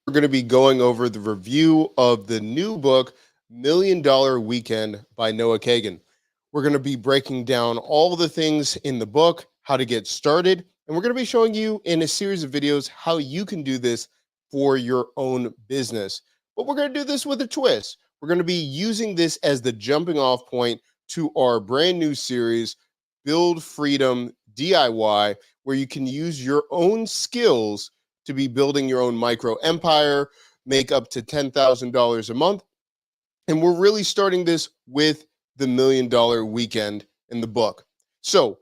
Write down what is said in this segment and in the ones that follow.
We're going to be going over the review of the new book, Million Dollar Weekend by Noah Kagan. We're going to be breaking down all the things in the book, how to get started, and we're going to be showing you in a series of videos how you can do this for your own business. But we're going to do this with a twist. We're going to be using this as the jumping off point to our brand new series, Build Freedom DIY, where you can use your own skills to be building your own micro empire, make up to $10,000 a month. And we're really starting this with the Million Dollar Weekend in the book. So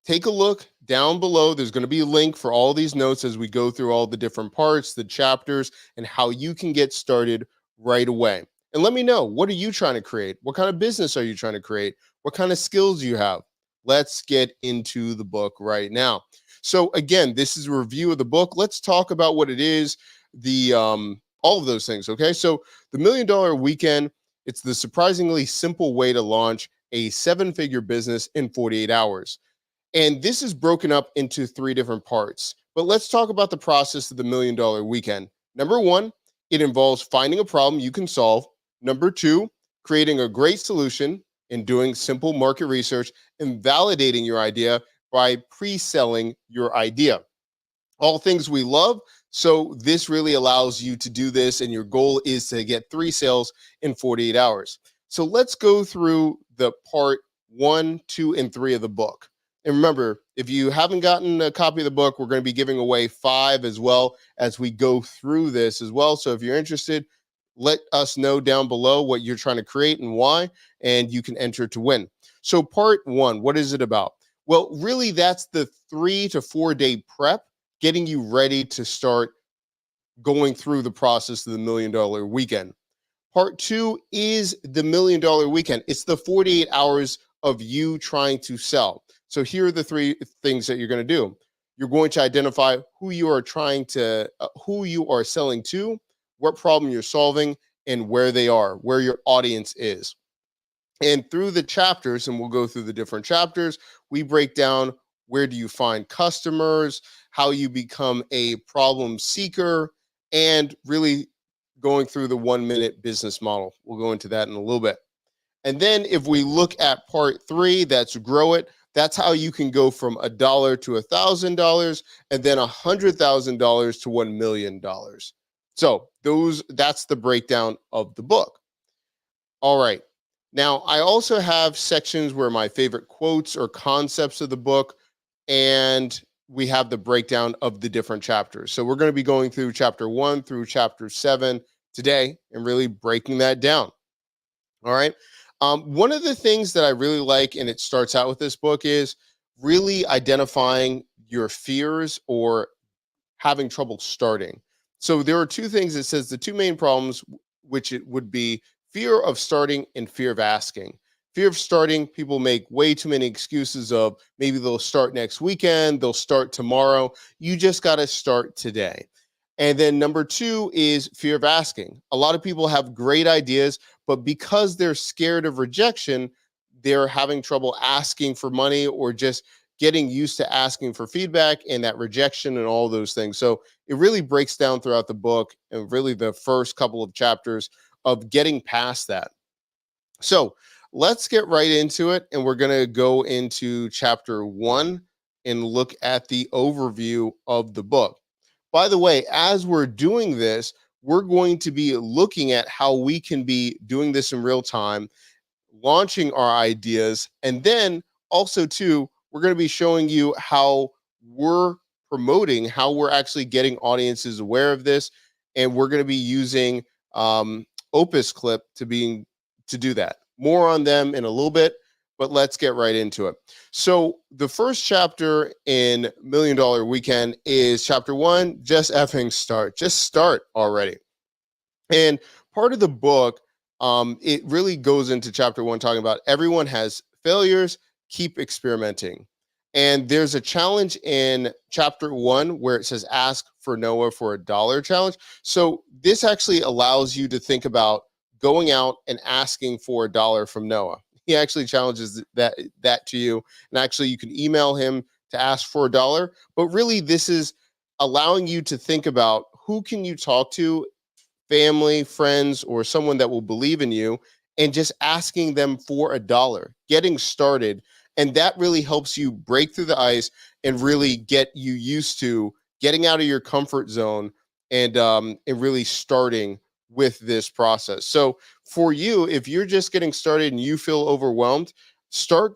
take a look down below. There's going to be a link for all these notes as we go through all the different parts, the chapters, and how you can get started right away. And let me know, what are you trying to create? What kind of business are you trying to create? What kind of skills do you have? Let's get into the book right now. So again, this is a review of the book. Let's talk about what it is, the all of those things. Okay, so the Million Dollar Weekend, it's the surprisingly simple way to launch a seven-figure business in 48 hours. And this is broken up into three different parts. But let's talk about the process of the Million Dollar Weekend. Number one, it involves finding a problem you can solve. Number two, creating a great solution and doing simple market research and validating your idea by pre-selling your idea. All things we love. So this really allows you to do this, and your goal is to get 3 sales in 48 hours. So let's go through the part 1, 2, and 3 of the book. And remember, if you haven't gotten a copy of the book, we're going to be giving away 5 as well as we go through this as well. So if you're interested, let us know down below what you're trying to create and why, and you can enter to win. So part 1, what is it about? Well, really, that's the 3 to 4 day prep, getting you ready to start going through the process of the Million Dollar Weekend. Part 2 is the Million Dollar Weekend. It's the 48 hours of you trying to sell. So here are the 3 things that you're going to do. You're going to identify who you are who you are selling to, what problem you're solving, and where they are, where your audience is. And through the chapters, and we'll go through the different chapters, we break down where do you find customers, how you become a problem seeker, and really going through the 1-minute business model. We'll go into that in a little bit. And then if we look at part 3, that's grow it. That's how you can go from $1 to $1,000 and then $100,000 to $1 million. So that's the breakdown of the book. All right. Now, I also have sections where my favorite quotes or concepts of the book, and we have the breakdown of the different chapters. So we're going to be going through chapter 1 through chapter 7 today and really breaking that down. All right. One of the things that I really like, and it starts out with this book, is really identifying your fears or having trouble starting. So there are 2 things. It says the 2 main problems, which it would be fear of starting and fear of asking. Fear of starting, people make way too many excuses of maybe they'll start next weekend, they'll start tomorrow. You just got to start today. And then number 2 is fear of asking. A lot of people have great ideas, but because they're scared of rejection, they're having trouble asking for money or just getting used to asking for feedback and that rejection and all those things. So it really breaks down throughout the book and really the first couple of chapters of getting past that. So let's get right into it. And we're going to go into chapter 1 and look at the overview of the book. By the way, as we're doing this, we're going to be looking at how we can be doing this in real time, launching our ideas, and then also too, we're going to be showing you how we're promoting, how we're actually getting audiences aware of this, and we're going to be using Opus Clip to do that. More on them in a little bit, but let's get right into it. So the first chapter in Million Dollar Weekend is chapter 1, just effing start. Just start already. And part of the book, it really goes into chapter 1 talking about everyone has failures, keep experimenting. And there's a challenge in chapter 1 where it says ask for Noah for $1 challenge. So this actually allows you to think about going out and asking for $1 from Noah. He actually challenges that to you. And actually you can email him to ask for $1. But really this is allowing you to think about who can you talk to, family, friends, or someone that will believe in you, and just asking them for a dollar, getting started. And that really helps you break through the ice and really get you used to getting out of your comfort zone and really starting with this process. So for you, if you're just getting started and you feel overwhelmed, start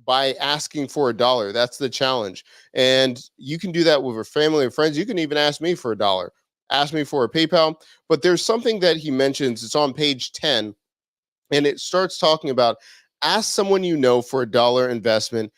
by asking for a dollar. That's the challenge. And you can do that with your family and friends. You can even ask me for a dollar, ask me for a PayPal. But there's something that he mentions, it's on page 10, and it starts talking about ask someone you know for a dollar investment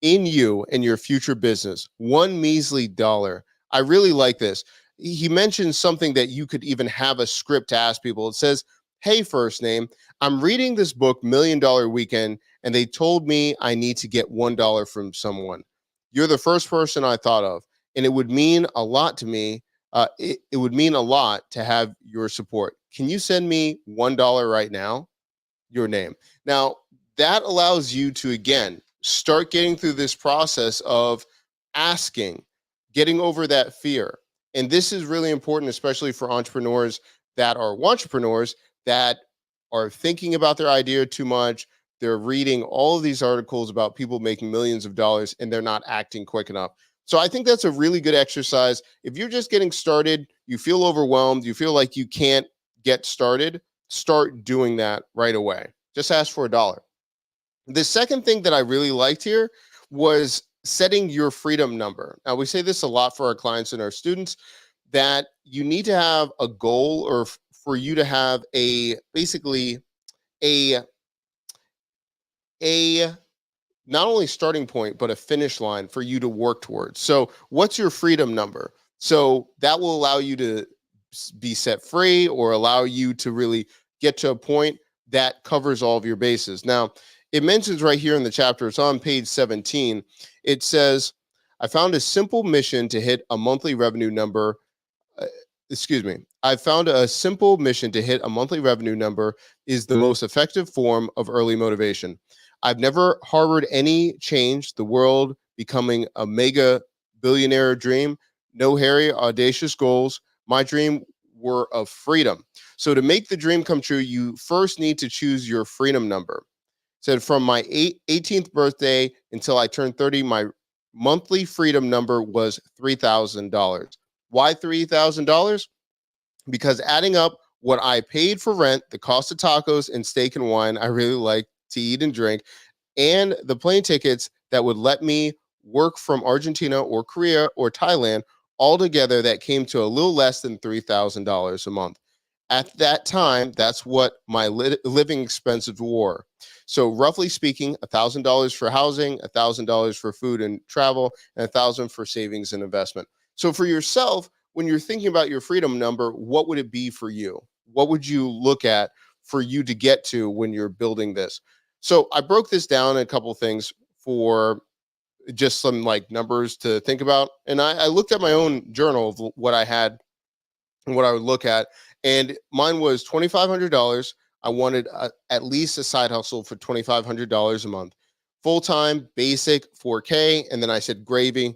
in you and your future business. One measly dollar. I really like this. He mentions something that you could even have a script to ask people. It says, "Hey, first name, I'm reading this book, $1 Million Weekend, and they told me I need to get $1 from someone. You're the first person I thought of, and it would mean a lot to me. It would mean a lot to have your support. Can you send me $1 right now? Your name." Now, that allows you to, again, start getting through this process of asking, getting over that fear. And this is really important, especially for entrepreneurs that are entrepreneurs that are thinking about their idea too much. They're reading all of these articles about people making millions of dollars and they're not acting quick enough. So I think that's a really good exercise. If you're just getting started, you feel overwhelmed, you feel like you can't get started, start doing that right away. Just ask for a dollar. The second thing that I really liked here was setting your freedom number. Now, we say this a lot for our clients and our students, that you need to have a goal, or for you to have a basically a a not only starting point but a finish line for you to work towards. So what's your freedom number? So that will allow you to be set free, or allow you to really get to a point that covers all of your bases. Now, it mentions right here in the chapter, it's on page 17. It says, I found a simple mission to hit a monthly revenue number. uh, Excuse me. I found a simple mission to hit a monthly revenue number is the most effective form of early motivation. I've never harbored any change, the world becoming a mega billionaire dream. No hairy, audacious goals. My dream were of freedom. So to make the dream come true, you first need to choose your freedom number. Said from my 18th birthday until I turned 30, my monthly freedom number was $3,000. Why $3,000? Because adding up what I paid for rent, the cost of tacos and steak and wine I really like to eat and drink, and the plane tickets that would let me work from Argentina or Korea or Thailand, all together that came to a little less than $3,000 a month. At that time, that's what my living expenses were. So, roughly speaking, $1,000 for housing, $1,000 for food and travel, and 1,000 for savings and investment. So, for yourself, when you're thinking about your freedom number, what would it be for you? What would you look at for you to get to when you're building this? So, I broke this down in a couple of things for just some like numbers to think about. And I looked at my own journal of what I had and what I would look at. And mine was $2,500. I wanted at least a side hustle for $2,500 a month, full time, basic 4K. And then I said gravy,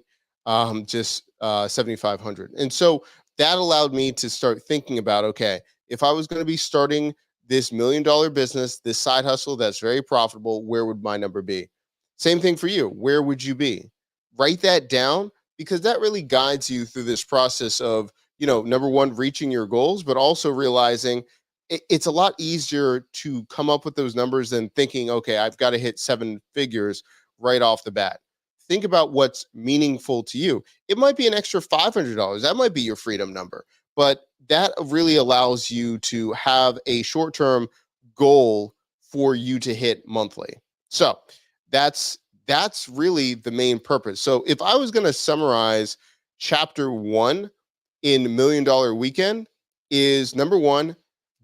just 7,500. And so that allowed me to start thinking about, okay, if I was going to be starting this $1 million business, this side hustle that's very profitable, where would my number be? Same thing for you. Where would you be? Write that down, because that really guides you through this process of, number one, reaching your goals, but also realizing it's a lot easier to come up with those numbers than thinking, okay, I've got to hit seven figures right off the bat. Think about what's meaningful to you. It might be an extra $500. That might be your freedom number, but that really allows you to have a short term goal for you to hit monthly. So that's really the main purpose. So if I was going to summarize chapter 1 in $1 Million Weekend, is number 1,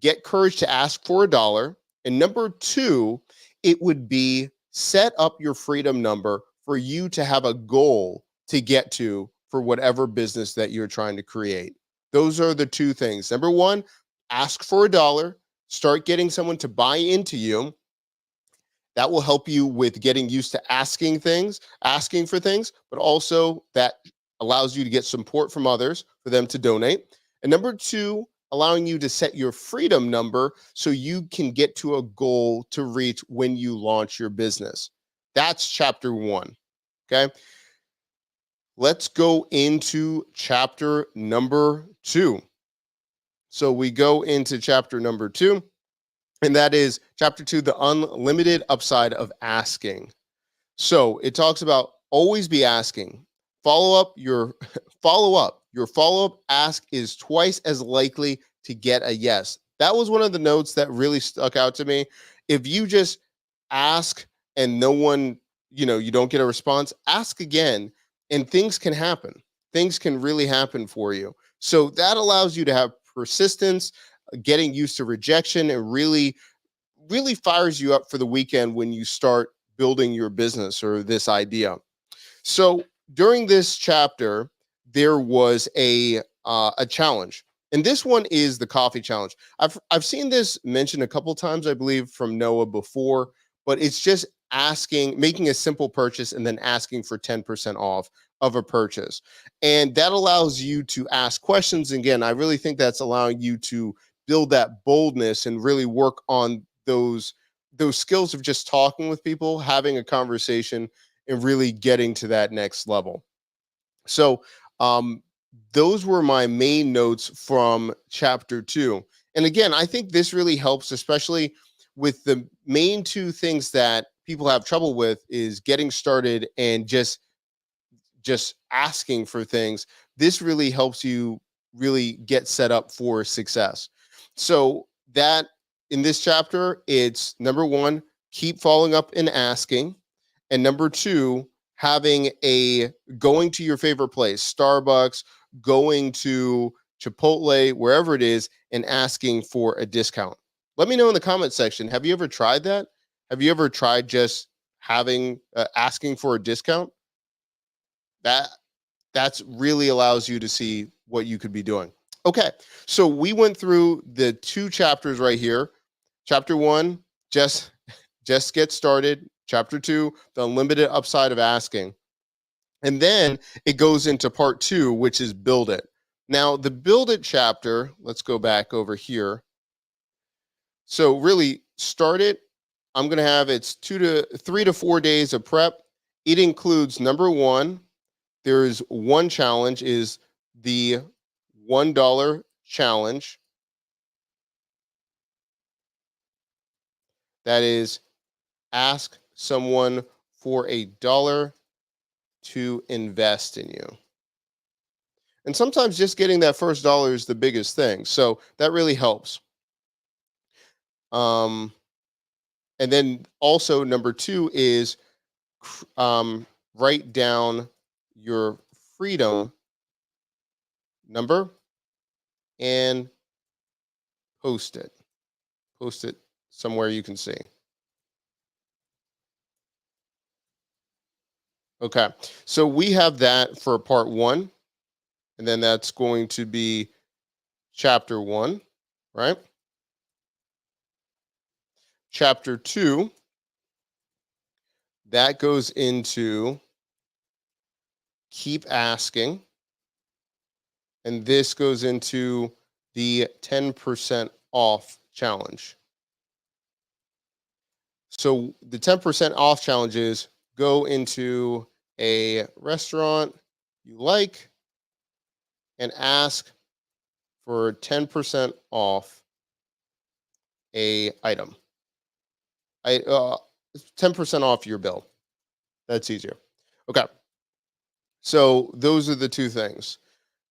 get courage to ask for a dollar, and number 2, it would be set up your freedom number for you to have a goal to get to for whatever business that you're trying to create. Those are the two things. Number 1, ask for a dollar, start getting someone to buy into you. That will help you with getting used to asking for things, but also that allows you to get support from others for for them to donate. And number two, allowing you to set your freedom number so you can get to a goal to reach when you launch your business. That's chapter one. Okay. Let's go into chapter number two. So we go into chapter number two, and that is chapter two, the unlimited upside of asking. So it talks about always be asking. Follow up. Your follow-up ask is twice as likely to get a yes. That was one of the notes that really stuck out to me. If you just ask and no one, you don't get a response, ask again and things can happen. Things can really happen for you. So that allows you to have persistence, getting used to rejection, and really, really fires you up for the weekend when you start building your business or this idea. So during this chapter, there was a challenge, and this one is the coffee challenge. I've seen this mentioned a couple times, I believe, from Noah before, but it's just making a simple purchase and then asking for 10% off of a purchase, and that allows you to ask questions. Again, I really think that's allowing you to build that boldness and really work on those skills of just talking with people, having a conversation, and really getting to that next level. So those were my main notes from chapter two. And again, I think this really helps, especially with the main two things that people have trouble with is getting started and just asking for things. This really helps you really get set up for success. So that in this chapter, it's number one, keep following up and asking. And number two, going to your favorite place, Starbucks, going to Chipotle, wherever it is, and asking for a discount. Let me know in the comment section. Have you ever tried that? Have you ever tried just asking for a discount? That's really allows you to see what you could be doing. Okay, so we went through the two chapters right here. Chapter one, just get started. Chapter two, the unlimited upside of asking. And then it goes into part two, which is build it. Now, the build it chapter, let's go back over here. So really start it. I'm going to have it's 3 to 4 days of prep. It includes number one, there's one challenge is the $1 challenge. That is ask someone for $1 to invest in you. And sometimes just getting that first dollar is the biggest thing. So that really helps. And then also number two is write down your freedom number and post it. Post it somewhere you can see. Okay, so we have that for part one, and then that's going to be chapter one, right? Chapter two, that goes into keep asking, and this goes into the 10% off challenge. So the 10% off challenges go into a restaurant you like and ask for 10% off a item. 10% off your bill. That's easier. Okay. So those are the two things.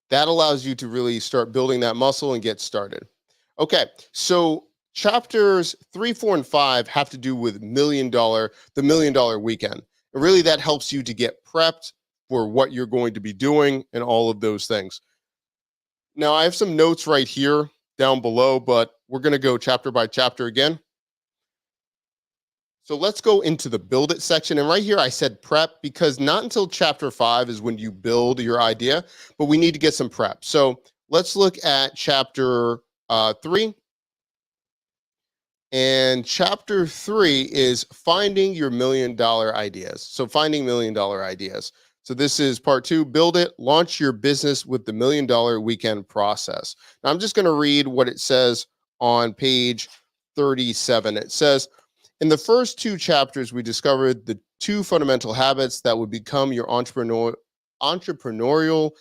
That allows you to really start building that muscle and get started. Okay. So chapters 3, 4, and 5 have to do with the $1 million weekend. And really that helps you to get prepped for what you're going to be doing and all of those things. Now I have some notes right here down below, but we're going to go chapter by chapter again. So let's go into the build it section. And right here, I said prep because not until chapter 5 is when you build your idea, but we need to get some prep. So let's look at chapter 3. And chapter 3 is finding your $1 million ideas. So finding $1 million ideas. So this is part 2, build it, launch your business with the $1 million weekend process. Now I'm just going to read what it says on page 37. It says, in the first 2 chapters, we discovered the 2 fundamental habits that would become your entrepreneurial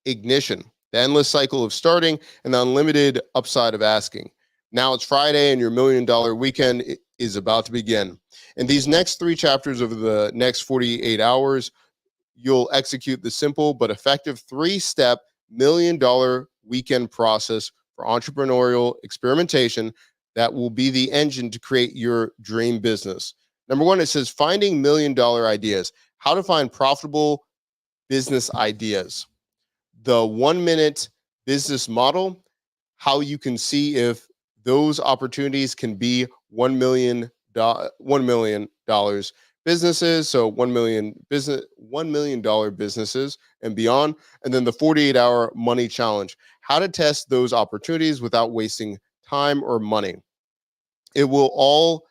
ignition, the endless cycle of starting and the unlimited upside of asking. Now it's Friday and your $1 million weekend is about to begin. In these next 3 chapters over the next 48 hours, you'll execute the simple but effective 3-step $1 million weekend process for entrepreneurial experimentation that will be the engine to create your dream business. Number 1, it says finding $1 million ideas, how to find profitable business ideas. The 1-minute business model, how you can see if those opportunities can be $1 million businesses, so $1 million businesses and beyond. And then the 48-hour money challenge, how to test those opportunities without wasting time or money. It will all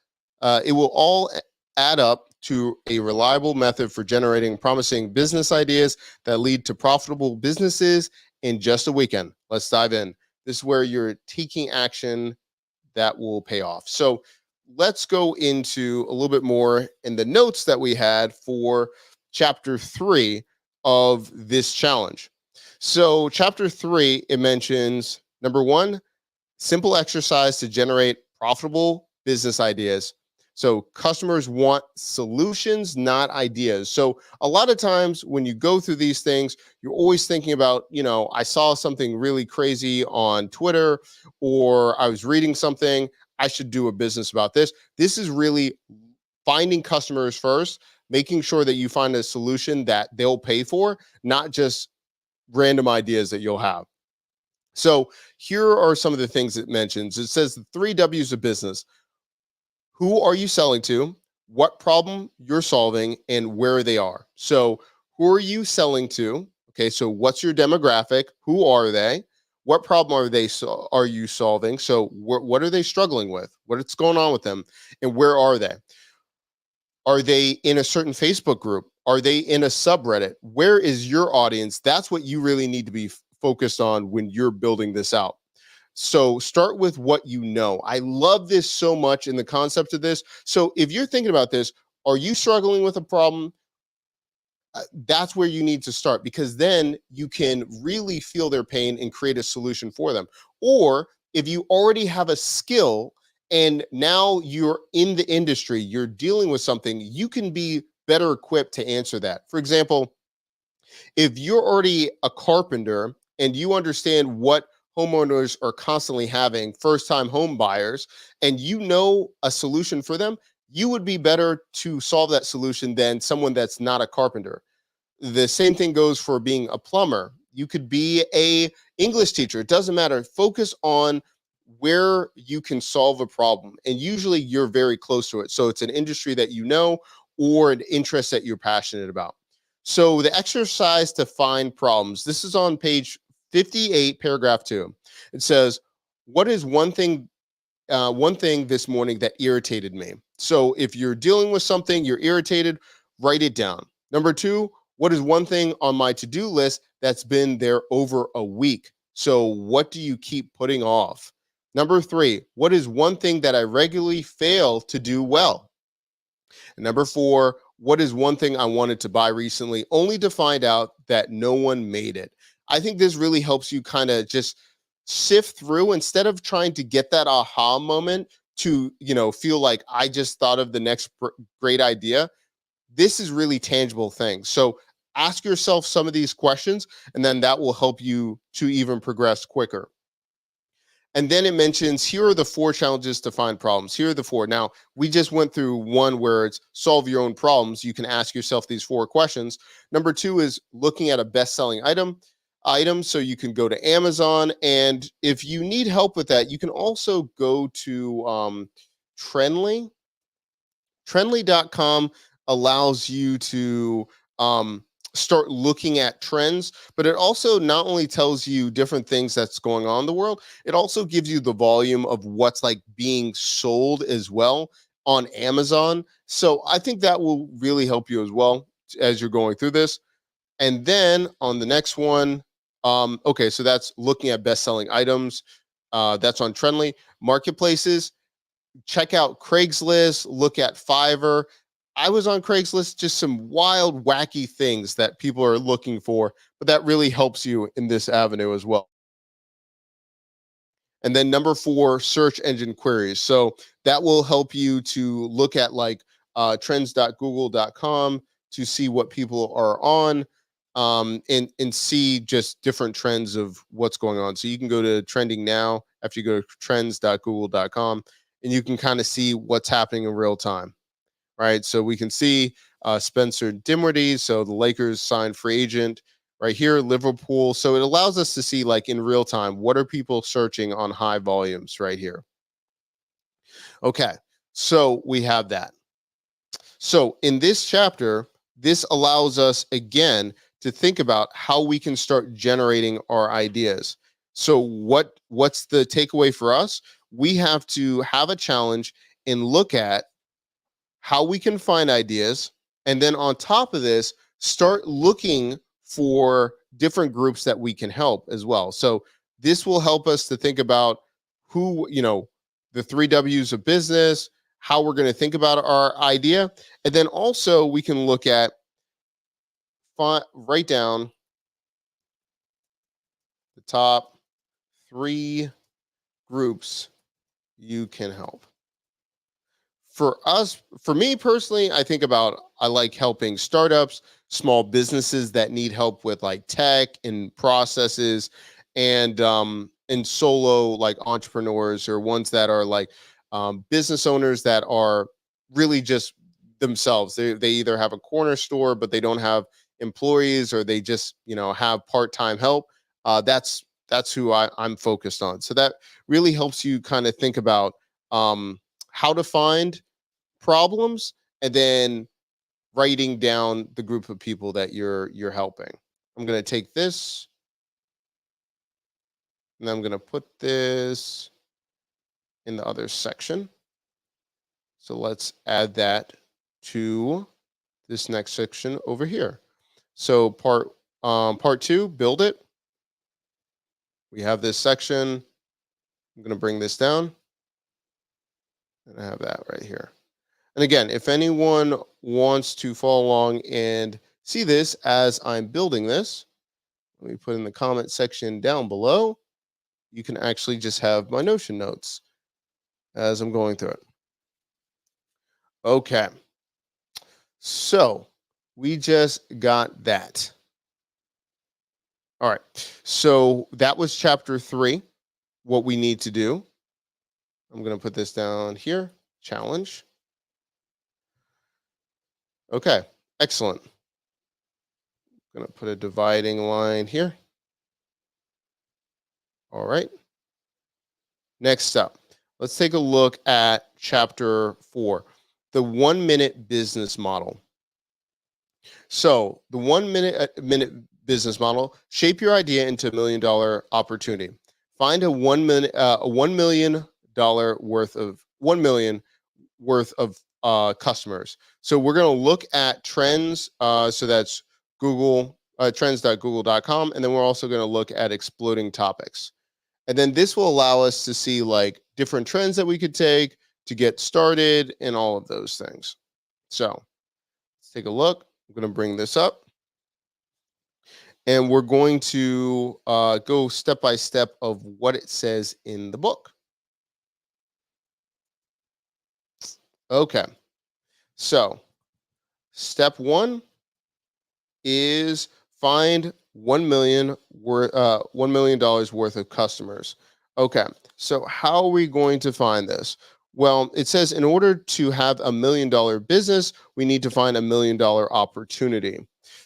add up to a reliable method for generating promising business ideas that lead to profitable businesses in just a weekend. Let's dive in. This is where you're taking action that will pay off. So let's go into a little bit more in the notes that we had for chapter 3 of this challenge. So chapter 3, it mentions number 1, simple exercise to generate profitable business ideas. So customers want solutions, not ideas. So a lot of times when you go through these things, you're always thinking about, I saw something really crazy on Twitter, or I was reading something, I should do a business about this. This is really finding customers first, making sure that you find a solution that they'll pay for, not just random ideas that you'll have. So here are some of the things it mentions. It says the 3 W's of business. Who are you selling to? What problem you're solving and where they are. So who are you selling to? Okay, so what's your demographic? Who are they? What problem are you solving? So what are they struggling with? What's going on with them? And where are they? Are they in a certain Facebook group? Are they in a subreddit? Where is your audience? That's what you really need to be focused on when you're building this out. So start with what you know. I love this so much in the concept of this. So if you're thinking about this, are you struggling with a problem? That's where you need to start, because then you can really feel their pain and create a solution for them. Or if you already have a skill and now you're in the industry, you're dealing with something, you can be better equipped to answer that. For example, if you're already a carpenter and you understand what homeowners are constantly having, first-time home buyers, and you know a solution for them, you would be better to solve that solution than someone that's not a carpenter. The same thing goes for being a plumber. You could be a English teacher. It doesn't matter. Focus on where you can solve a problem, and usually you're very close to it. So it's an industry that you know or an interest that you're passionate about. So the exercise to find problems, this is on page 58, paragraph 2. It says, what is one thing this morning that irritated me? So if you're dealing with something, you're irritated, write it down. Number 2, what is one thing on my to-do list that's been there over a week? So what do you keep putting off? Number 3, what is one thing that I regularly fail to do well? And number 4, what is one thing I wanted to buy recently, only to find out that no one made it? I think this really helps you kind of just sift through, instead of trying to get that aha moment to, feel like I just thought of the next great idea. This is really tangible things. So ask yourself some of these questions, and then that will help you to even progress quicker. And then it mentions, here are the 4 challenges to find problems. Here are the 4. Now, we just went through one where it's solve your own problems. You can ask yourself these 4 questions. Number 2 is looking at a best-selling item. So you can go to Amazon. And if you need help with that, you can also go to Trendly. Trendly.com allows you to start looking at trends, but it also not only tells you different things that's going on in the world, it also gives you the volume of what's like being sold as well on Amazon. So I think that will really help you as well. as you're going through this. And then on the next one, okay, so that's looking at best-selling items. That's on Trendly. Marketplaces, check out Craigslist, look at Fiverr. I was on Craigslist, just some wild, wacky things that people are looking for, but that really helps you in this avenue as well. And then number 4, search engine queries. So that will help you to look at like trends.google.com to see what people are on, and see just different trends of what's going on. So you can go to trending now after you go to trends.google.com, and you can kind of see what's happening in real time, right? So we can see Spencer Dinwiddie. So the Lakers signed free agent right here, Liverpool. So it allows us to see like in real time, what are people searching on high volumes right here. Okay, so we have that. So in this chapter, this allows us again to think about how we can start generating our ideas. So what's the takeaway for us? We have to have a challenge and look at how we can find ideas, and then on top of this, start looking for different groups that we can help as well. So this will help us to think about who, the 3 W's of business, how we're going to think about our idea, and then also we can look at write down the top 3 groups you can help. For me personally, I like helping startups, small businesses that need help with like tech and processes, and solo like entrepreneurs, or ones that are like business owners that are really just themselves. They either have a corner store but they don't have employees, or they just have part-time help. That's who I'm focused on. So that really helps you kind of think about how to find problems, and then writing down the group of people that you're helping. I'm going to take this and I'm going to put this in the other section. So let's add that to this next section over here. So part 2, build it. We have this section. I'm going to bring this down, and I have that right here. And again, if anyone wants to follow along and see this as I'm building this, let me put in the comment section down below. You can actually just have my Notion notes as I'm going through it. Okay. So we just got that. All right. So that was chapter 3, what we need to do. I'm going to put this down here, challenge. Okay, excellent. I'm going to put a dividing line here. All right. Next up, let's take a look at chapter 4, the 1-minute business model. So the 1-minute business model: shape your idea into $1 million opportunity. Find a $1 million worth of customers. So we're going to look at trends. So that's Google, trends.google.com. And then we're also going to look at exploding topics. And then this will allow us to see like different trends that we could take to get started and all of those things. So let's take a look. I'm going to bring this up. And we're going to go step by step of what it says in the book. Okay. So step 1 is find $1 million worth of customers. Okay. So how are we going to find this? Well, it says in order to have $1 million business, we need to find $1 million opportunity.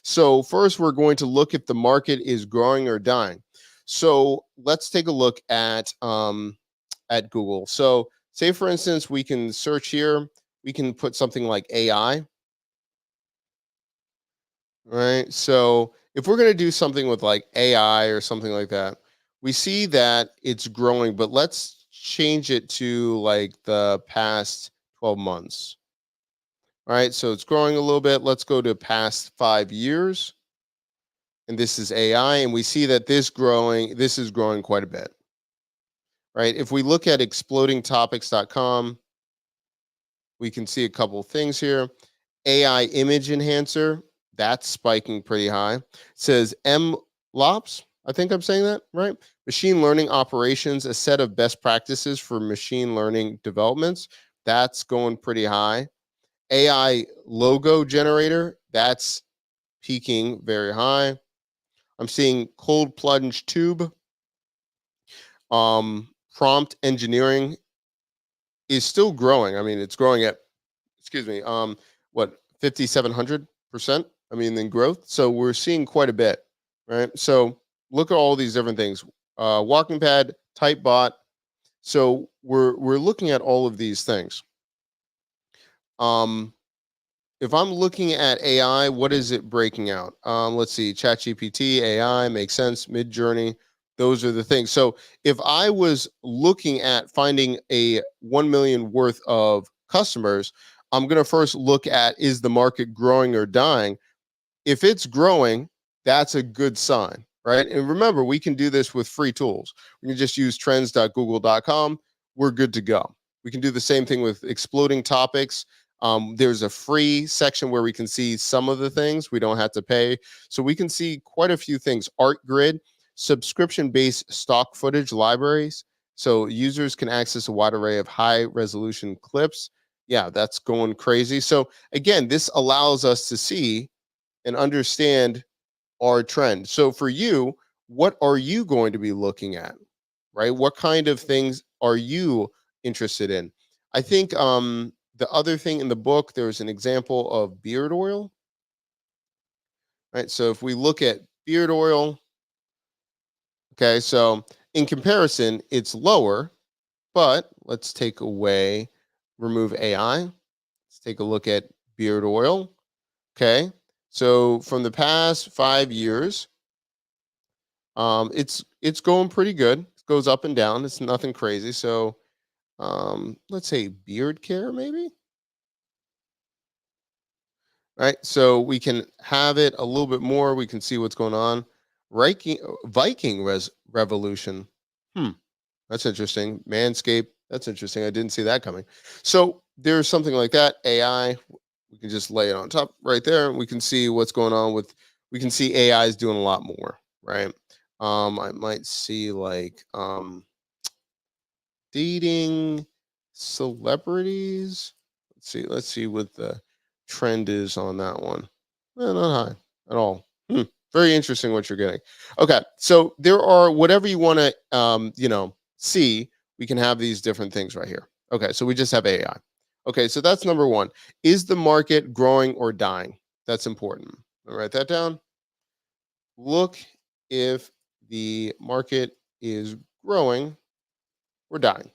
So first, we're going to look if the market is growing or dying. So let's take a look at Google. So say, for instance, we can search here. We can put something like AI. Right. So if we're going to do something with like AI or something like that, we see that it's growing, but let's change it to like the past 12 months. All right, so it's growing a little bit. Let's go to past 5 years. And this is AI, and we see that this is growing quite a bit. Right? If we look at explodingtopics.com, we can see a couple of things here. AI image enhancer, that's spiking pretty high. It says MLOps, I think I'm saying that right. Machine learning operations, a set of best practices for machine learning developments. That's going pretty high. AI logo generator, that's peaking very high. I'm seeing cold plunge tube. Prompt engineering is still growing. I mean, it's growing at, excuse me, what, 5,700%? I mean, in growth. So we're seeing quite a bit, right? So look at all these different things. Walking pad, Typebot. So we're looking at all of these things. Um, if I'm looking at AI, what is it breaking out? Let's see, ChatGPT, AI makes sense, Midjourney. Those are the things. So if I was looking at finding a 1 million worth of customers, I'm going to first look at, is the market growing or dying? If it's growing, that's a good sign, right? And remember, we can do this with free tools. We can just use trends.google.com. We're good to go. We can do the same thing with exploding topics. There's a free section where we can see some of the things we don't have to pay. So we can see quite a few things. ArtGrid, subscription-based stock footage libraries. So users can access a wide array of high resolution clips. Yeah, that's going crazy. So again, this allows us to see and understand our trend. So for you, what are you going to be looking at? Right? What kind of things are you interested in? I think the other thing in the book, there's an example of beard oil. Right. So if we look at beard oil, okay, so in comparison, it's lower, but let's remove AI. Let's take a look at beard oil. Okay. So from the past 5 years, it's going pretty good. It goes up and down. It's nothing crazy. So let's say beard care, maybe. Right. So we can have it a little bit more. We can see what's going on. Viking Revolution. Hmm. That's interesting. Manscaped. That's interesting. I didn't see that coming. So there's something like that. AI. We can just lay it on top right there. We can see what's going on with. We can see AI is doing a lot more. Right. I might see like dating celebrities. Let's see what the trend is on that one. Not high at all. Very interesting what you're getting. Okay, so there are whatever you want to see. We can have these different things right here. Okay, so we just have AI. Okay, so that's number one. Is the market growing or dying? That's important. I'll write that down. Look if the market is growing or dying.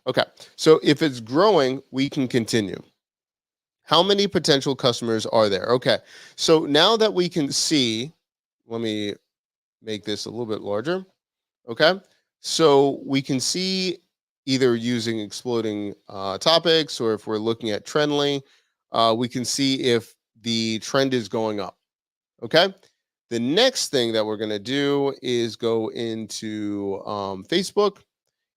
Okay. So if it's growing, we can continue. How many potential customers are there? Okay. So now that we can see, let me make this a little bit larger. Okay. So we can see either using exploding topics, or if we're looking at Trendly, we can see if the trend is going up. Okay. The next thing that we're going to do is go into Facebook,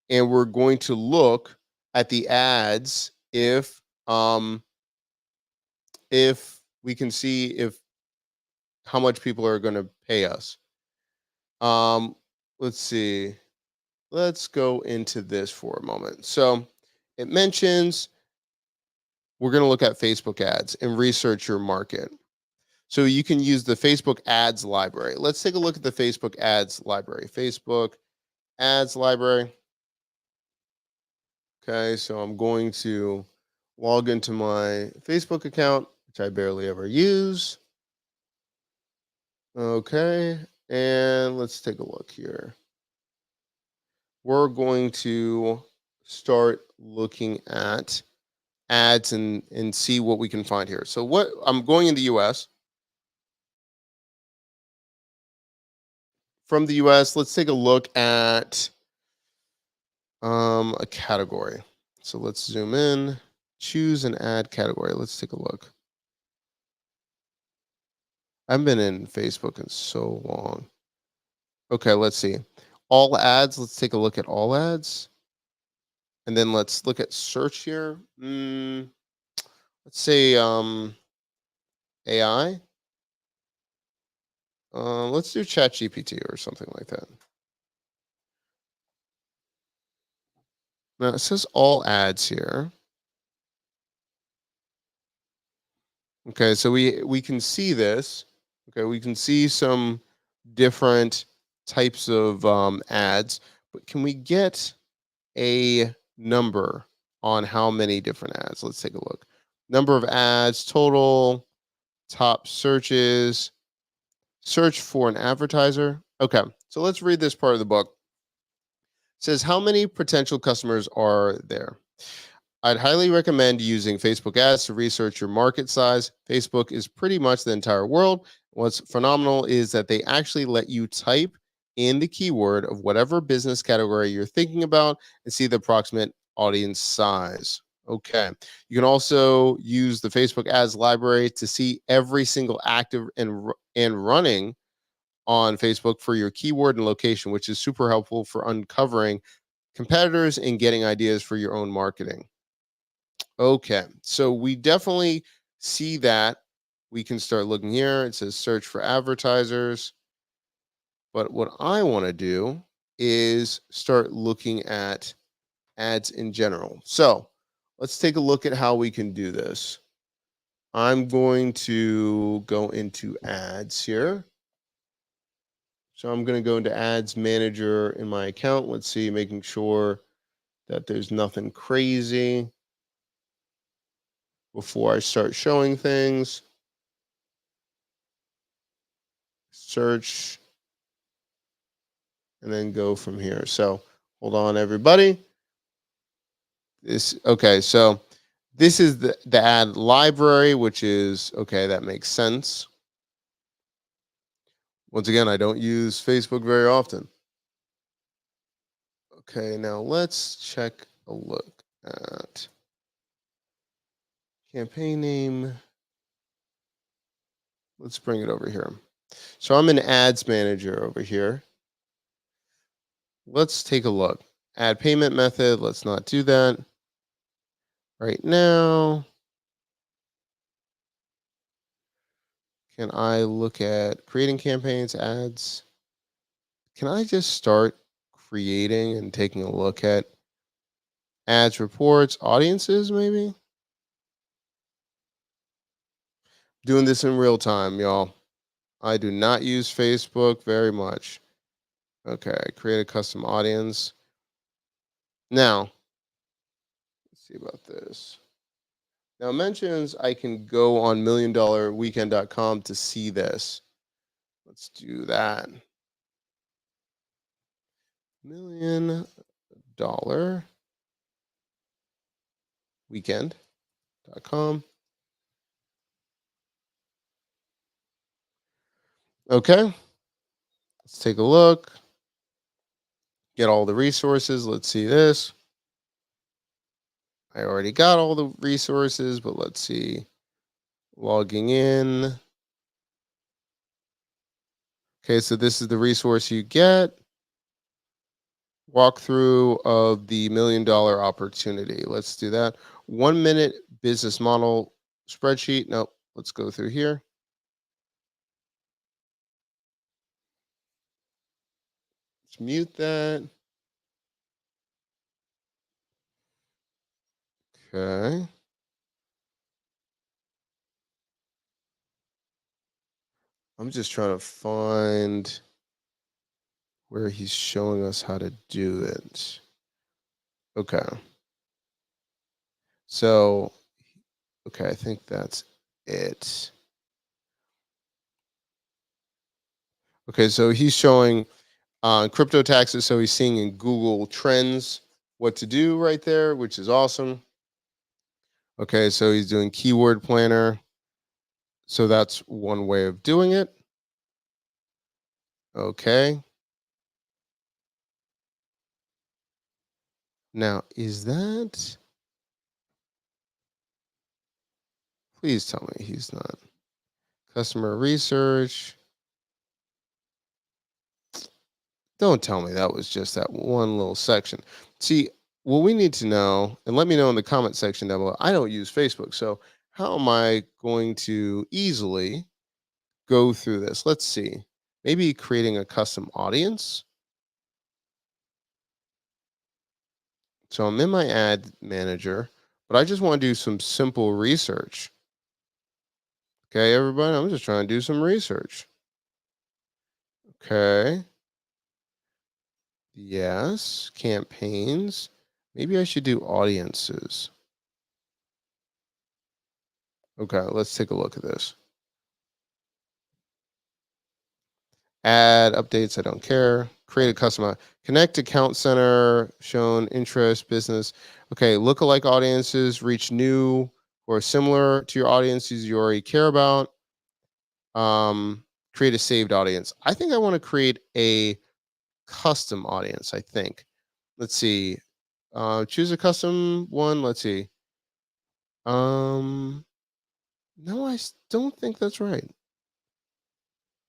and we're going to look at the ads if we can see if how much people are going to pay us. Um, let's see. Let's go into this for a moment. So it mentions we're going to look at Facebook ads and research your market. So you can use the Facebook ads library. Let's take a look at the Facebook ads library. Facebook ads library. Okay, so I'm going to log into my Facebook account, which I barely ever use. Okay, and let's take a look here. We're going to start looking at ads and see what we can find here. So what I'm going in the US. From the US, let's take a look at a category. So let's zoom in. Choose an ad category. Let's take a look. I've been in Facebook in so long. Okay, let's see. All ads. Let's take a look at all ads. And then let's look at search here. Let's say AI. Let's do ChatGPT or something like that. Now it says all ads here. Okay, so we can see this. Okay, we can see some different types of ads, but can we get a number on how many different ads? Let's take a look. Number of ads, total, top searches, search for an advertiser. Okay, so let's read this part of the book. It says, how many potential customers are there? I'd highly recommend using Facebook ads to research your market size. Facebook is pretty much the entire world. What's phenomenal is that they actually let you type in the keyword of whatever business category you're thinking about and see the approximate audience size. Okay. You can also use the Facebook ads library to see every single active and running on Facebook for your keyword and location, which is super helpful for uncovering competitors and getting ideas for your own marketing. Okay, so we definitely see that. We can start looking here. It says search for advertisers. But what I want to do is start looking at ads in general. So let's take a look at how we can do this. I'm going to go into ads here. So I'm going to go into ads manager in my account. Let's see, making sure that there's nothing crazy before I start showing things. Search, and then go from here. So hold on, everybody. So this is the ad library, which is okay, that makes sense. Once again, I don't use Facebook very often. Okay, now let's check a look at campaign name. Let's bring it over here. So I'm in ads manager over here. Let's take a look. Add payment method. Let's not do that right now. Can I look at creating campaigns, ads? Can I just start creating and taking a look at ads, reports, audiences, maybe? Doing this in real time, y'all. I do not use Facebook very much. Okay, create a custom audience. Now, let's see about this. Now, it mentions I can go on milliondollarweekend.com to see this. Let's do that. milliondollarweekend.com. Okay, let's take a look. Get all the resources. Let's see this. I already got all the resources, but let's see. Logging in. Okay, so this is the resource you get. Walkthrough of the $1 million opportunity. Let's do that. 1 minute business model spreadsheet. Nope. Let's go through here. Let's mute that. Okay. I'm just trying to find where he's showing us how to do it. Okay. So, okay, I think that's it. Okay, so he's showing crypto taxes. So he's seeing in Google Trends what to do right there, which is awesome. Okay, so he's doing keyword planner. So that's one way of doing it. Okay. Now, is that Please tell me he's not. Customer research. Don't tell me that was just that one little section. See, what we need to know, and let me know in the comment section down below. I don't use Facebook, so how am I going to easily go through this? Let's see. Maybe creating a custom audience. So I'm in my ad manager, but I just want to do some simple research. Okay, everybody, I'm just trying to do some research. Okay. Yes, campaigns. Maybe I should do audiences. Okay, let's take a look at this. Add updates, I don't care. Create a custom connect account center, shown interest, business. Okay, lookalike audiences, reach new or similar to your audiences you already care about. Create a saved audience. I think I want to create a custom audience, I think. Let's see. Choose a custom one. Let's see. Um, no, don't think that's right.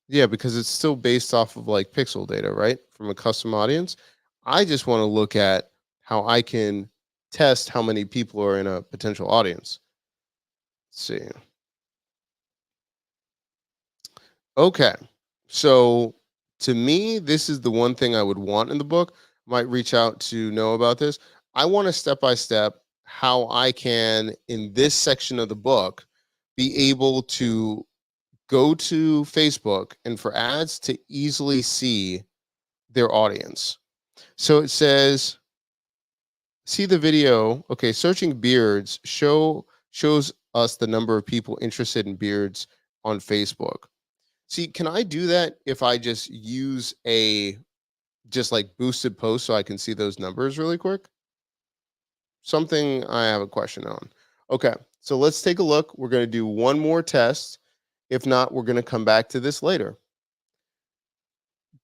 Yeah, because it's still based off of like pixel data, right? From a custom audience. I just want to look at how I can test how many people are in a potential audience. Let's see. Okay. So to me, this is the one thing I would want in the book. Might reach out to know about this. I want a step by step how I can, in this section of the book, be able to go to Facebook and for ads to easily see their audience. So it says, see the video. Okay, searching beards shows us the number of people interested in beards on Facebook. See, can I do that if I just use a just like boosted post so I can see those numbers really quick? Something I have a question on. Okay, so let's take a look. We're going to do one more test. If not, we're going to come back to this later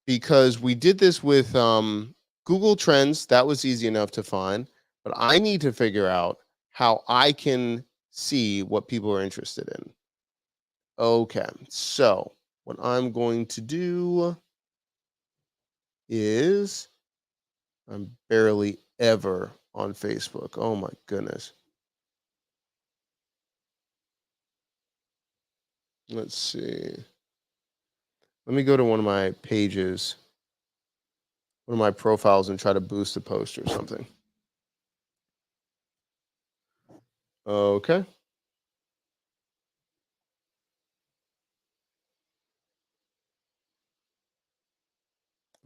because we did this with Google Trends. That was easy enough to find, but I need to figure out how I can see what people are interested in. Okay, so what I'm going to do is I'm barely ever on Facebook. Oh my goodness. Let's see. Let me go to one of my pages, one of my profiles, and try to boost a post or something. Okay.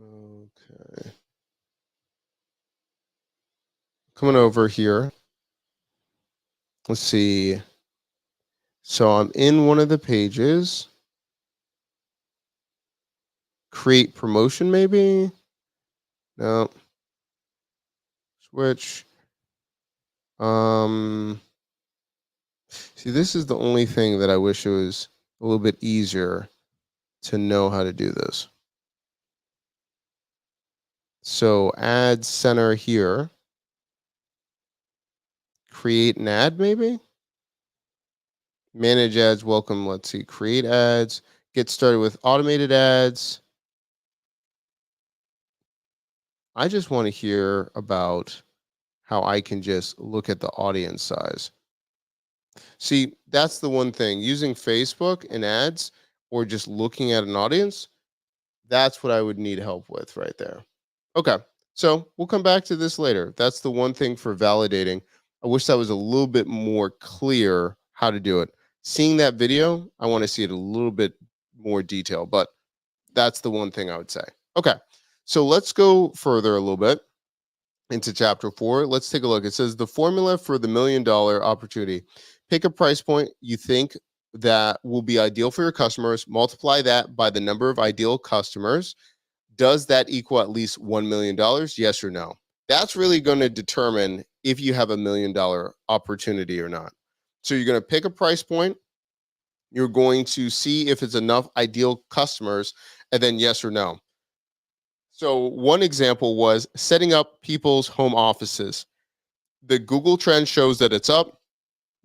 Okay. Coming over here. Let's see. So I'm in one of the pages. Create promotion, maybe? No. Switch. Um, See, this is the only thing that I wish it was a little bit easier to know how to do this. So ad center here. Create an ad, maybe? Manage ads, welcome. Let's see. Create ads. Get started with automated ads. I just want to hear about how I can just look at the audience size. See, that's the one thing. Using Facebook and ads or just looking at an audience, that's what I would need help with right there. Okay. So we'll come back to this later. That's the one thing for validating. I wish that was a little bit more clear how to do it. Seeing that video, I want to see it a little bit more detail, but that's the one thing I would say. Okay. So let's go further a little bit into chapter 4. Let's take a look. It says the formula for the $1 million opportunity. Pick a price point you think that will be ideal for your customers, multiply that by the number of ideal customers. Does that equal at least $1 million? Yes or no? That's really going to determine if you have a $1 million opportunity or not. So you're going to pick a price point. You're going to see if it's enough ideal customers, and then yes or no. So one example was setting up people's home offices. The Google trend shows that it's up.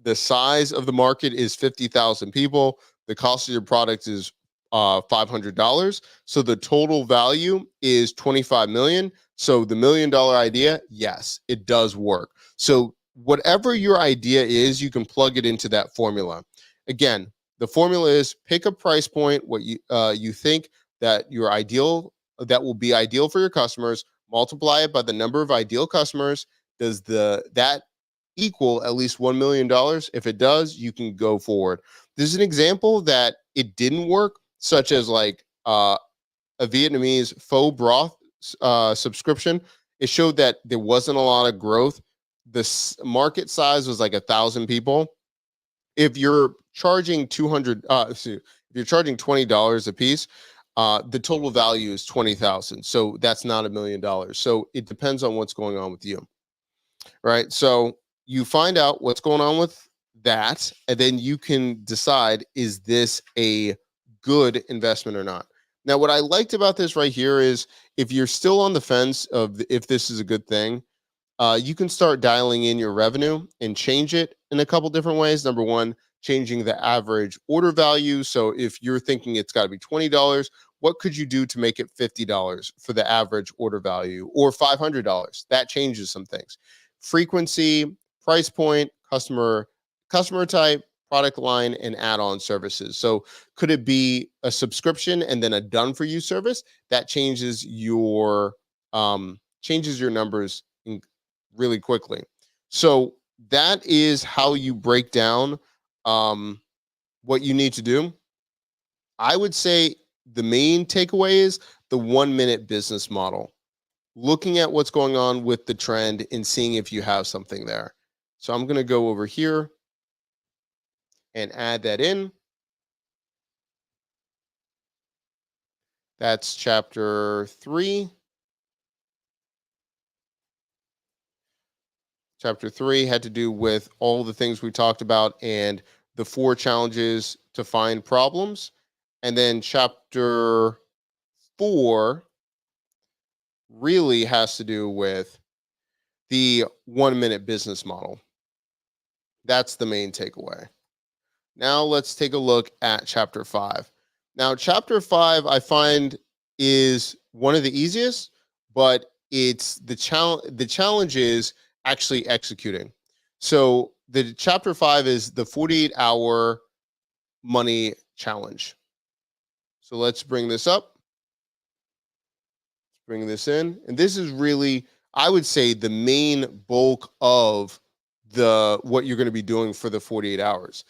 The size of the market is 50,000 people. The cost of your product is $500. So the total value is 25 million. So the $1 million idea, yes, it does work. So whatever your idea is, you can plug it into that formula. Again, the formula is pick a price point, what you think that your ideal that will be ideal for your customers, multiply it by the number of ideal customers. Does that equal at least $1 million? If it does, you can go forward. There's an example that it didn't work, such as like a Vietnamese faux broth subscription. It showed that there wasn't a lot of growth. The market size was like 1,000 people. If you're charging 200, if you're charging $20 a piece, the total value is 20,000. So that's not $1 million. So it depends on what's going on with you, right? So you find out what's going on with that, and then you can decide, is this a good investment or not? Now, what I liked about this right here is if you're still on the fence of if this is a good thing, you can start dialing in your revenue and change it in a couple different ways. Number one, changing the average order value. So if you're thinking it's got to be $20, what could you do to make it $50 for the average order value, or $500? That changes some things. Frequency, price point, customer type, product line, and add-on services. So could it be a subscription and then a done for you service? That changes your numbers really quickly. So that is how you break down what you need to do. I would say the main takeaway is the 1 minute business model, looking at what's going on with the trend and seeing if you have something there. So I'm going to go over here and add that in. That's chapter 3. Chapter 3 had to do with all the things we talked about and the 4 challenges to find problems. And then chapter 4 really has to do with the 1 minute business model. That's the main takeaway. Now let's take a look at chapter 5. Now, chapter 5 I find is one of the easiest, but it's the challenge is actually executing. So the chapter 5 is the 48-hour money challenge. So let's bring this up. Let's bring this in. And this is really, I would say, the main bulk of what you're going to be doing for the 48 hours.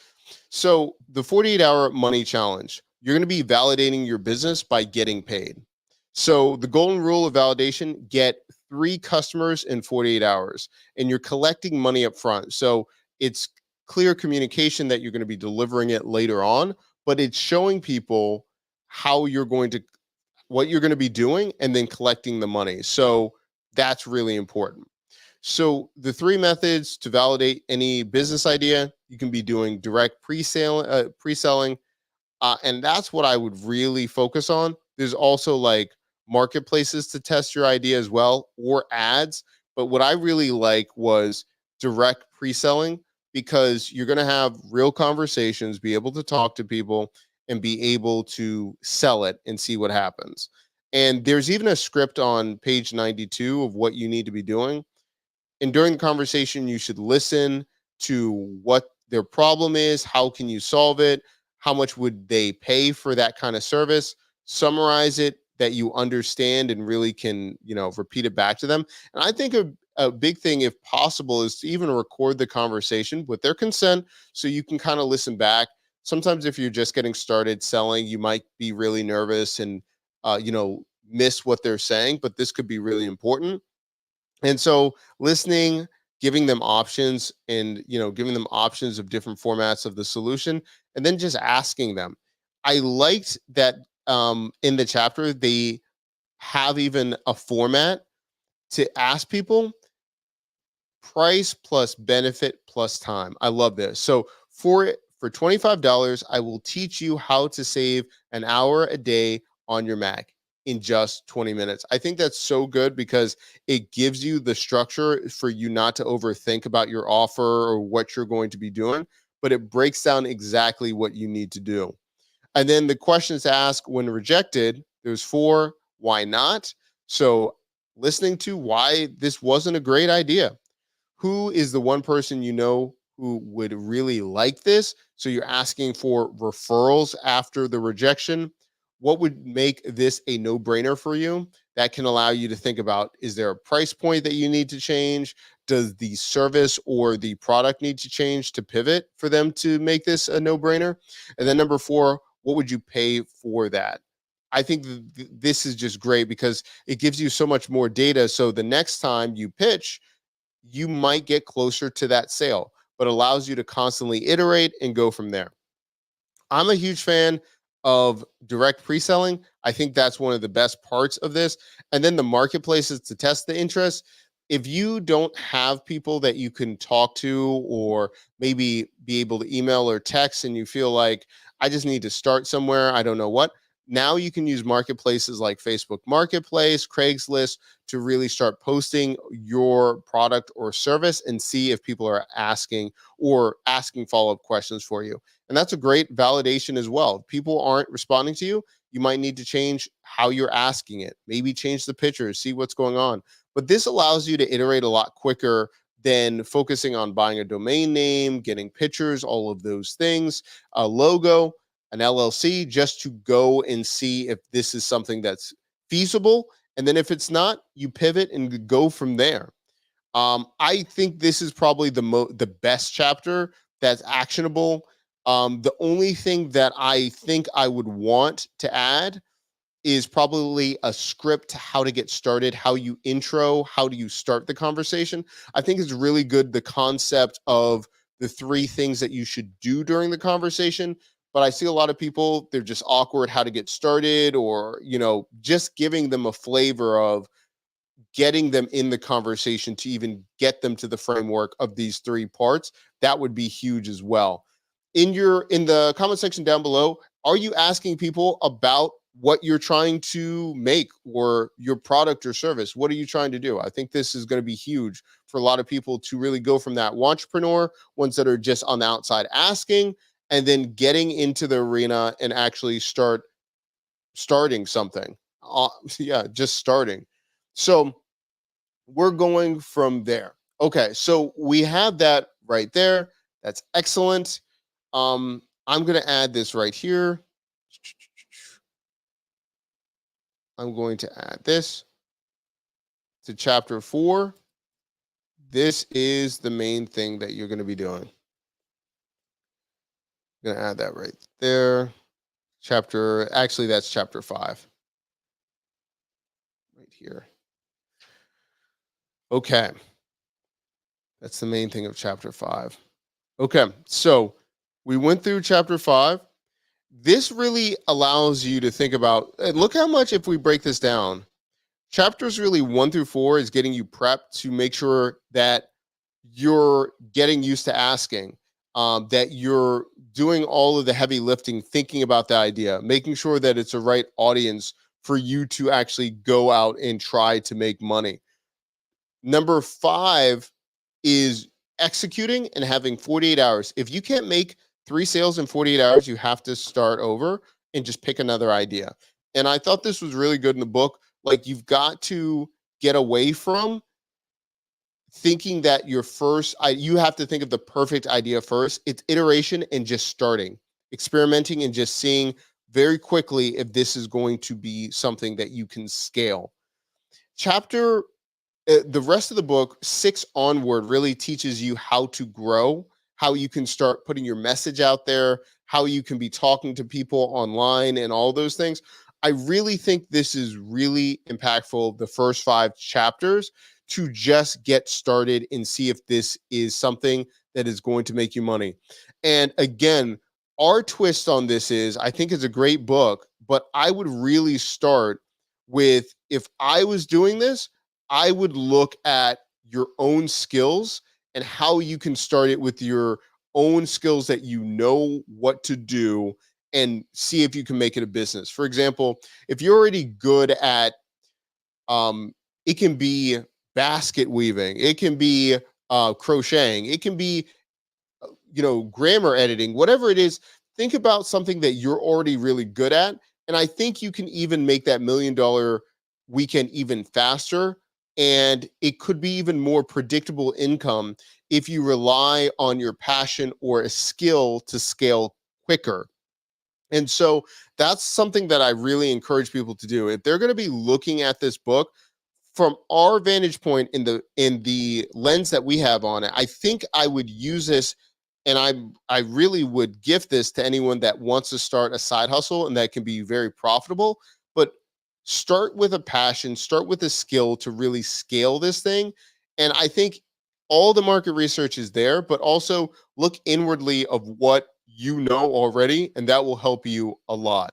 So the 48-hour money challenge, you're going to be validating your business by getting paid. So the golden rule of validation: get 3 customers in 48 hours, and you're collecting money up front. So it's clear communication that you're going to be delivering it later on, but it's showing people what you're going to be doing and then collecting the money. So that's really important. So the 3 methods to validate any business idea: you can be doing direct pre-selling, and that's what I would really focus on. There's also like marketplaces to test your idea as well, or ads. But what I really like was direct pre-selling, because you're going to have real conversations, be able to talk to people, and be able to sell it and see what happens. And there's even a script on page 92 of what you need to be doing. And during the conversation, you should listen to what their problem is, how can you solve it, how much would they pay for that kind of service, summarize it that you understand and really can, repeat it back to them. And I think a big thing, if possible, is to even record the conversation with their consent, so you can kind of listen back. Sometimes if you're just getting started selling, you might be really nervous and, miss what they're saying, but this could be really important. And so listening, giving them options, and giving them options of different formats of the solution, and then just asking them. I liked that in the chapter they have even a format to ask people: price plus benefit plus time. I love this. So for $25, I will teach you how to save an hour a day on your Mac. in just 20 minutes. I think that's so good because it gives you the structure for you not to overthink about your offer or what you're going to be doing, but it breaks down exactly what you need to do. And then the questions to ask when rejected, there's four, why not? So listening to why this wasn't a great idea. Who is the one person you know who would really like this? So you're asking for referrals after the rejection. What would make this a no brainer for you? That can allow you to think about, is there a price point that you need to change? Does the service or the product need to change to pivot for them to make this a no brainer? And then number four, what would you pay for that? I think this is just great because it gives you so much more data. So the next time you pitch, you might get closer to that sale, but allows you to constantly iterate and go from there. I'm a huge fan of direct pre-selling. I think that's one of the best parts of this. And then the marketplaces to test the interest. If you don't have people that you can talk to or maybe be able to email or text and you feel like I just need to start somewhere, I don't know what. Now you can use marketplaces like Facebook Marketplace, Craigslist to really start posting your product or service and see if people are asking or asking follow-up questions for you. And that's a great validation as well. If people aren't responding to you, you might need to change how you're asking it, maybe change the pictures, see what's going on. But this allows you to iterate a lot quicker than focusing on buying a domain name, getting pictures, all of those things, a logo, an LLC, just to go and see if this is something that's feasible. And then if it's not, you pivot and go from there. I think this is probably the best chapter that's actionable. The only thing that I think I would want to add is probably a script to how to get started, how you intro, how do you start the conversation. I think it's really good the concept of the three things that you should do during the conversation. But I see a lot of people, they're just awkward how to get started, or, just giving them a flavor of getting them in the conversation to even get them to the framework of these three parts. That would be huge as well. In the comment section down below, are you asking people about what you're trying to make or your product or service? What are you trying to do? I think this is going to be huge for a lot of people to really go from that entrepreneur, ones that are just on the outside asking, and then getting into the arena and actually starting something. Yeah, just starting. So we're going from there. Okay, so we have that right there. That's excellent. I'm going to add this right here. I'm going to add this to chapter 4. This is the main thing that you're going to be doing. I'm going to add that right there. Actually, that's chapter 5. Right here. Okay. That's the main thing of chapter 5. Okay, so we went through chapter 5. This really allows you to think about, look how much, if we break this down, chapters really 1 through 4 is getting you prepped to make sure that you're getting used to asking, that you're doing all of the heavy lifting, thinking about the idea, making sure that it's the right audience for you to actually go out and try to make money. Number 5 is executing and having 48 hours. If you can't make 3 sales in 48 hours, you have to start over and just pick another idea. And I thought this was really good in the book. Like, you've got to get away from thinking that you have to think of the perfect idea first. It's iteration and just starting, experimenting, and just seeing very quickly if this is going to be something that you can scale. The rest of the book, 6 onward, really teaches you how to grow, how you can start putting your message out there, how you can be talking to people online and all those things. I really think this is really impactful, the first 5 chapters, to just get started and see if this is something that is going to make you money. And again, our twist on this is, I think it's a great book, but I would really start with, if I was doing this, I would look at your own skills and how you can start it with your own skills that you know what to do, and see if you can make it a business. For example, if you're already good at um, it can be basket weaving, it can be crocheting, it can be grammar editing, whatever it is. Think about something that you're already really good at, and I think you can even make that $1 million weekend even faster, and it could be even more predictable income if you rely on your passion or a skill to scale quicker. And so that's something that I really encourage people to do. If they're going to be looking at this book from our vantage point in the lens that we have on it, I think I would use this, and I really would gift this to anyone that wants to start a side hustle and that can be very profitable. But start with a passion, start with a skill to really scale this thing. And I think all the market research is there, but also look inwardly of what you know already, and that will help you a lot.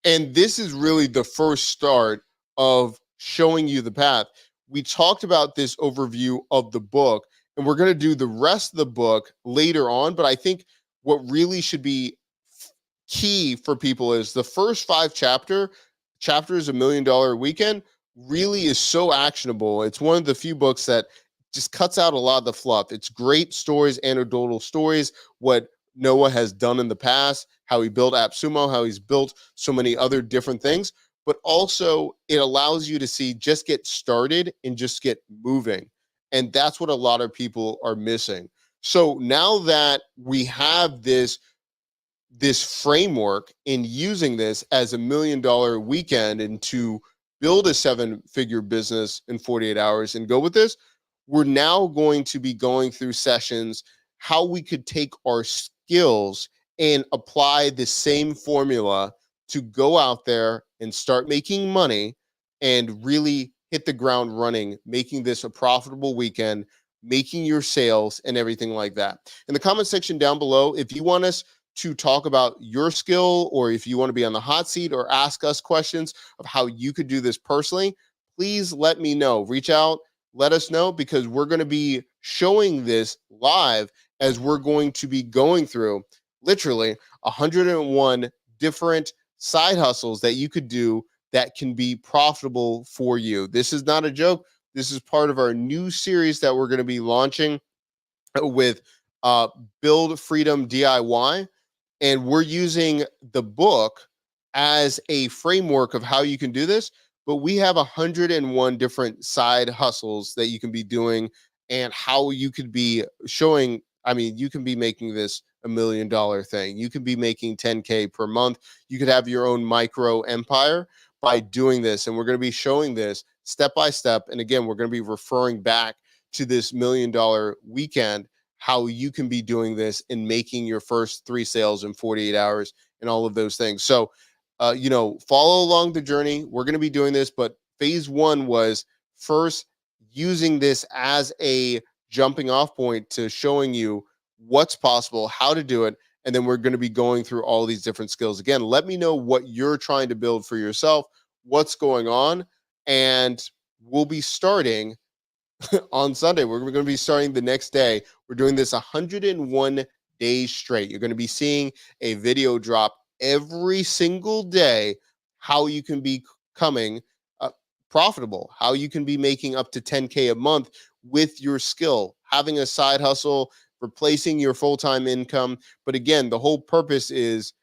And this is really the first start of showing you the path. We talked about this overview of the book, and we're going to do the rest of the book later on. But I think what really should be key for people is the first chapters, $1 million weekend, really is so actionable. It's one of the few books that just cuts out a lot of the fluff. It's great stories, anecdotal stories, what Noah has done in the past, how he built AppSumo, how he's built so many other different things. But also, it allows you to see just get started and just get moving. And that's what a lot of people are missing. So now that we have this framework in using this as $1 million weekend and to build a 7-figure business in 48 hours and go with this, we're now going to be going through sessions how we could take our skills and apply the same formula to go out there and start making money and really hit the ground running, making this a profitable weekend, making your sales and everything like that. In the comment section down below, if you want us to talk about your skill, or if you want to be on the hot seat or ask us questions of how you could do this personally, please let me know. Reach out, let us know, because we're going to be showing this live as we're going to be going through literally 101 different side hustles that you could do that can be profitable for you. This is not a joke. This is part of our new series that we're going to be launching with uh, Build Freedom DIY, and we're using the book as a framework of how you can do this. But we have 101 different side hustles that you can be doing, and how you could be showing. I mean, you can be making this $1 million thing. You can be making 10K per month. You could have your own micro empire by doing this. And we're going to be showing this step by step. And again, we're going to be referring back to this $1 million weekend, how you can be doing this and making your first 3 sales in 48 hours and all of those things. So, follow along the journey. We're going to be doing this, but phase one was first using this as a jumping off point to showing you what's possible, how to do it. And then we're going to be going through all these different skills. Again, let me know what you're trying to build for yourself, what's going on. And we'll be starting on Sunday. We're going to be starting the next day. We're doing this 101 days straight. You're going to be seeing a video drop every single day, how you can be becoming profitable, how you can be making up to 10K a month with your skill, having a side hustle, replacing your full-time income. But again, the whole purpose is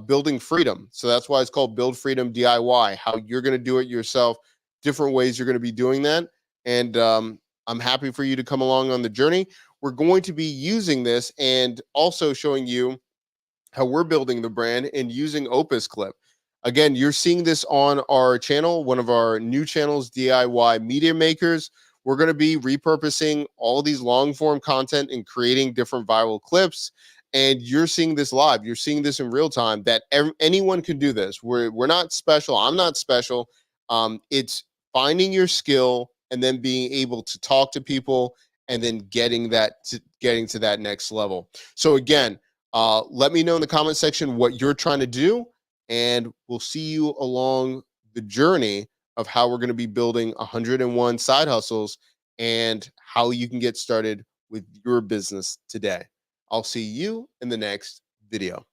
building freedom. So that's why it's called Build Freedom DIY, how you're going to do it yourself, different ways you're going to be doing that. And I'm happy for you to come along on the journey. We're going to be using this and also showing you how we're building the brand and using Opus Clip. Again, you're seeing this on our channel, one of our new channels, DIY Media Makers. We're going to be repurposing all these long form content and creating different viral clips. And you're seeing this live. You're seeing this in real time that anyone can do this. We're not special. I'm not special. It's finding your skill and then being able to talk to people and then getting to that next level. So again, let me know in the comment section what you're trying to do, and we'll see you along the journey of how we're going to be building 101 side hustles and how you can get started with your business today. I'll see you in the next video.